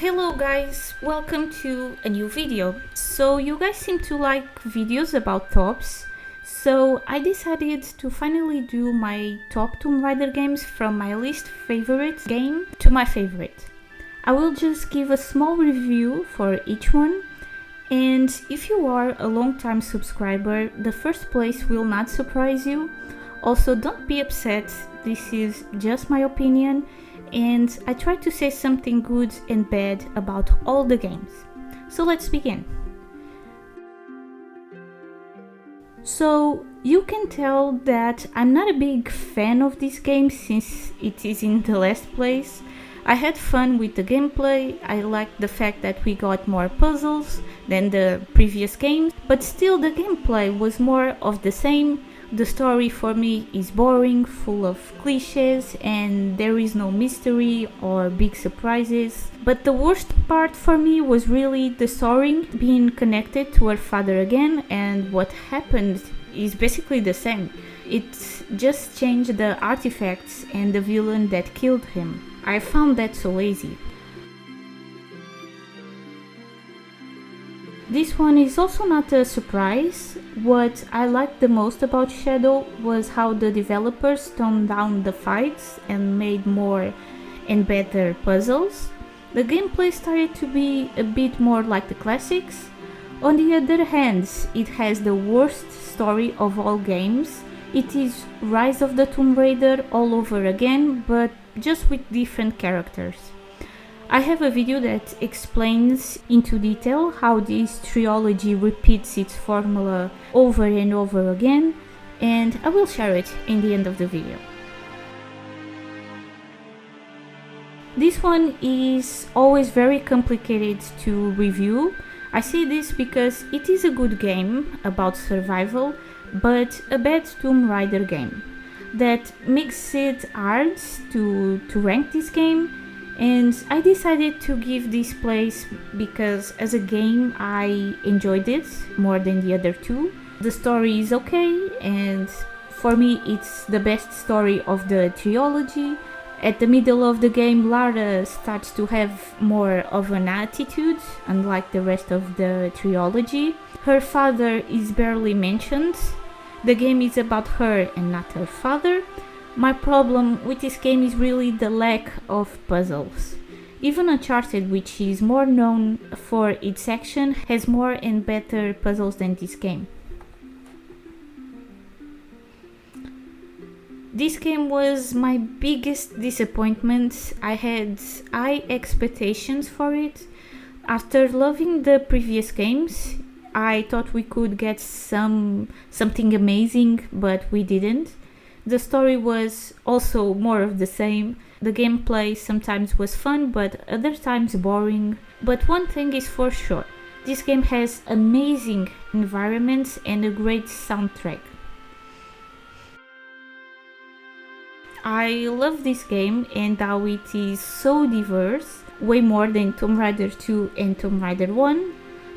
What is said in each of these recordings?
Hello guys, welcome to a new video. So you guys seem to like videos about tops, so I decided to finally do my top Tomb Raider games from my least favorite game to my favorite. I will just give a small review for each one, and if you are a long-time subscriber, the first place will not surprise you. Also, don't be upset, this is just my opinion, and I try to say something good and bad about all the games. So let's begin. So you can tell that I'm not a big fan of this game since it is in the last place. I had fun with the gameplay, I liked the fact that we got more puzzles than the previous games, but still the gameplay was more of the same. The story for me is boring, full of cliches, and there is no mystery or big surprises. But the worst part for me was really the Sorin being connected to her father again, and what happened is basically the same. It just changed the artifacts and the villain that killed him. I found that so lazy. This one is also not a surprise. What I liked the most about Shadow was how the developers toned down the fights and made more and better puzzles. The gameplay started to be a bit more like the classics. On the other hand, it has the worst story of all games. It is Rise of the Tomb Raider all over again, but just with different characters. I have a video that explains into detail how this trilogy repeats its formula over and over again, and I will share it in the end of the video. This one is always very complicated to review. I say this because it is a good game about survival, but a bad Tomb Raider game. That makes it hard to rank this game. And I decided to give this place because as a game I enjoyed it more than the other two. The story is okay, and for me it's the best story of the trilogy. At the middle of the game, Lara starts to have more of an attitude, unlike the rest of the trilogy. Her father is barely mentioned. The game is about her and not her father. My problem with this game is really the lack of puzzles. Even Uncharted, which is more known for its action, has more and better puzzles than this game. This game was my biggest disappointment. I had high expectations for it. After loving the previous games, I thought we could get something amazing, but we didn't. The story was also more of the same. The gameplay sometimes was fun, but other times boring. But one thing is for sure, this game has amazing environments and a great soundtrack. I love this game and how it is so diverse, way more than Tomb Raider 2 and Tomb Raider 1.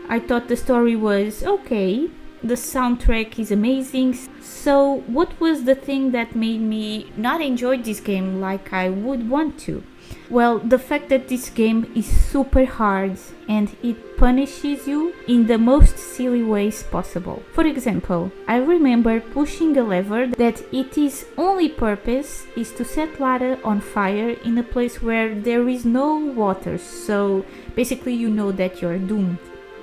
I thought the story was okay. The soundtrack is amazing. So what was the thing that made me not enjoy this game like I would want to? Well, the fact that this game is super hard and it punishes you in the most silly ways possible. For example, I remember pushing a lever that its only purpose is to set Lara on fire in a place where there is no water, so basically you know that you're doomed.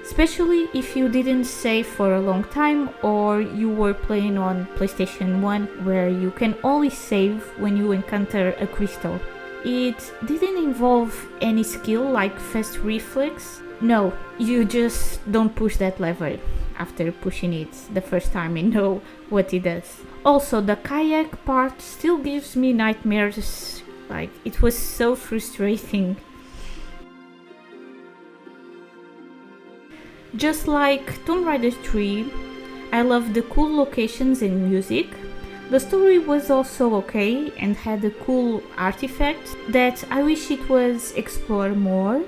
Especially if you didn't save for a long time or you were playing on PlayStation 1 where you can only save when you encounter a crystal. It didn't involve any skill like fast reflex. No, you just don't push that lever after pushing it the first time and know what it does. Also, the kayak part still gives me nightmares. Like, it was so frustrating. Just like Tomb Raider 3, I loved the cool locations and music. The story was also okay and had a cool artifact that I wish it was explored more.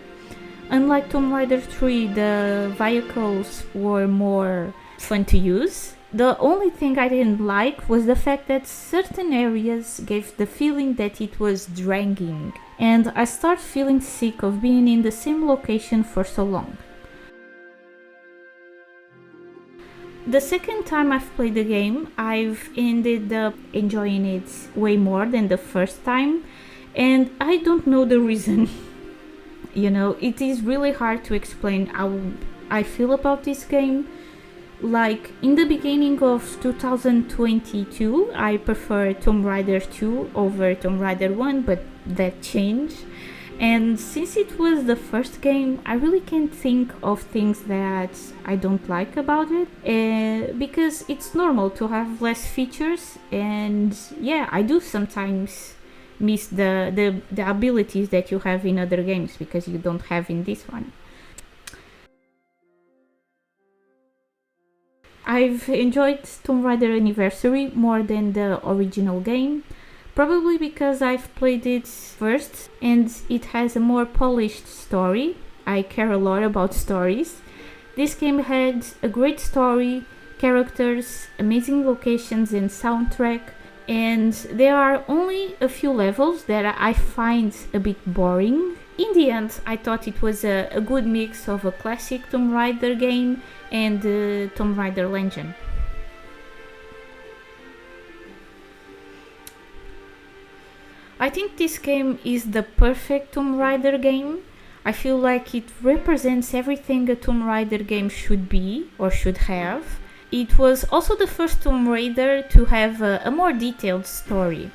Unlike Tomb Raider 3, the vehicles were more fun to use. The only thing I didn't like was the fact that certain areas gave the feeling that it was dragging and I start feeling sick of being in the same location for so long. The second time I've played the game, I've ended up enjoying it way more than the first time, and I don't know the reason. It is really hard to explain how I feel about this game. Like, in the beginning of 2022, I prefer Tomb Raider 2 over Tomb Raider 1, but that changed. And since it was the first game, I really can't think of things that I don't like about it, because it's normal to have less features, and yeah, I do sometimes miss the abilities that you have in other games because you don't have in this one. I've enjoyed Tomb Raider Anniversary more than the original game, probably because I've played it first and it has a more polished story. I care a lot about stories. This game had a great story, characters, amazing locations and soundtrack, and there are only a few levels that I find a bit boring. In the end, I thought it was a good mix of a classic Tomb Raider game and Tomb Raider Legend. I think this game is the perfect Tomb Raider game. I feel like it represents everything a Tomb Raider game should be or should have. It was also the first Tomb Raider to have a more detailed story.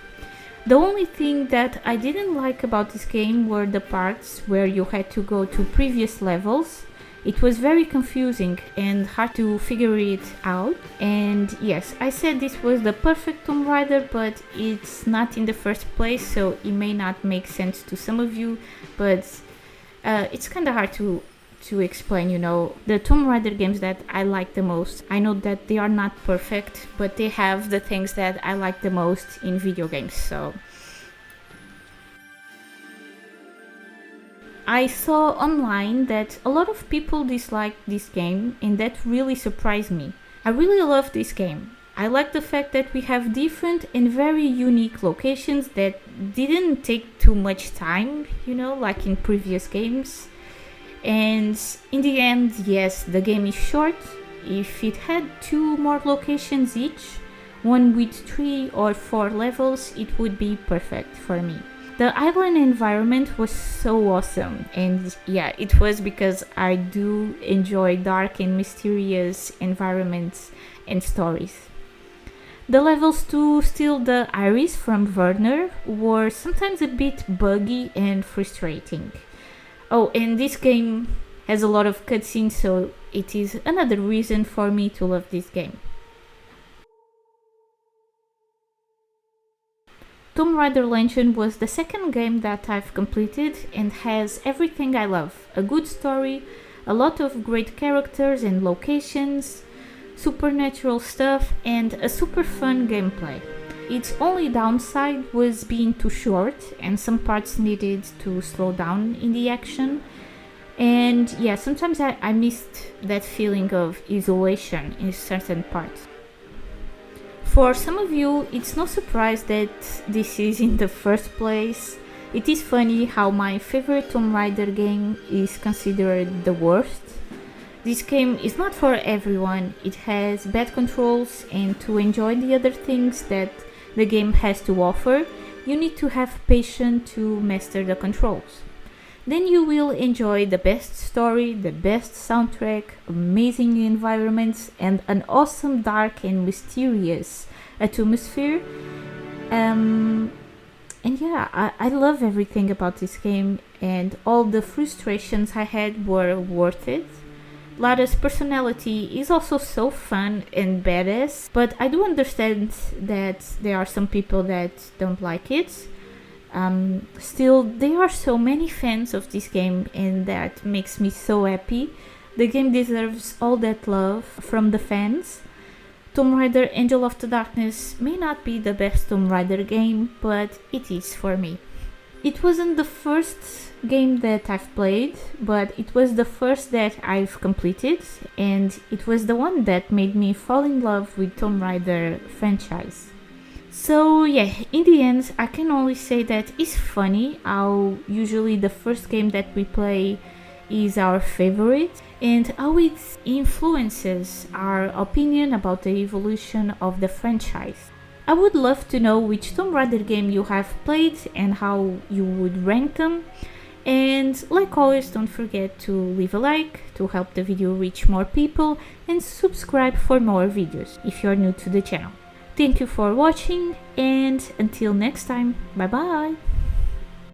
The only thing that I didn't like about this game were the parts where you had to go to previous levels. It was very confusing and hard to figure it out. And yes, I said this was the perfect Tomb Raider, but it's not in the first place, so it may not make sense to some of you, but it's kind of hard to explain, the Tomb Raider games that I like the most. I know that they are not perfect, but they have the things that I like the most in video games, so I saw online that a lot of people dislike this game, and that really surprised me. I really love this game. I like the fact that we have different and very unique locations that didn't take too much time, like in previous games. And in the end, yes, the game is short. If it had 2 more locations each, one with 3 or 4 levels, it would be perfect for me. The island environment was so awesome, and yeah, it was because I do enjoy dark and mysterious environments and stories. The levels to steal the iris from Werner were sometimes a bit buggy and frustrating. Oh, and this game has a lot of cutscenes, so it is another reason for me to love this game. Tomb Raider Legend was the second game that I've completed and has everything I love. A good story, a lot of great characters and locations, supernatural stuff, and a super fun gameplay. Its only downside was being too short and some parts needed to slow down in the action. And yeah, sometimes I missed that feeling of isolation in certain parts. For some of you, it's no surprise that this is in the first place. It is funny how my favorite Tomb Raider game is considered the worst. This game is not for everyone. It has bad controls, and to enjoy the other things that the game has to offer, you need to have patience to master the controls. Then you will enjoy the best story, the best soundtrack, amazing environments, and an awesome dark and mysterious atmosphere. And yeah, I love everything about this game, and all the frustrations I had were worth it. Lara's personality is also so fun and badass, but I do understand that there are some people that don't like it. Still, there are so many fans of this game, and that makes me so happy. The game deserves all that love from the fans. Tomb Raider Angel of the Darkness may not be the best Tomb Raider game, but it is for me. It wasn't the first game that I've played, but it was the first that I've completed, and it was the one that made me fall in love with Tomb Raider franchise. So yeah, in the end, I can only say that it's funny how usually the first game that we play is our favorite and how it influences our opinion about the evolution of the franchise. I would love to know which Tomb Raider game you have played and how you would rank them. And like always, don't forget to leave a like to help the video reach more people and subscribe for more videos if you're new to the channel. Thank you for watching and until next time, bye bye!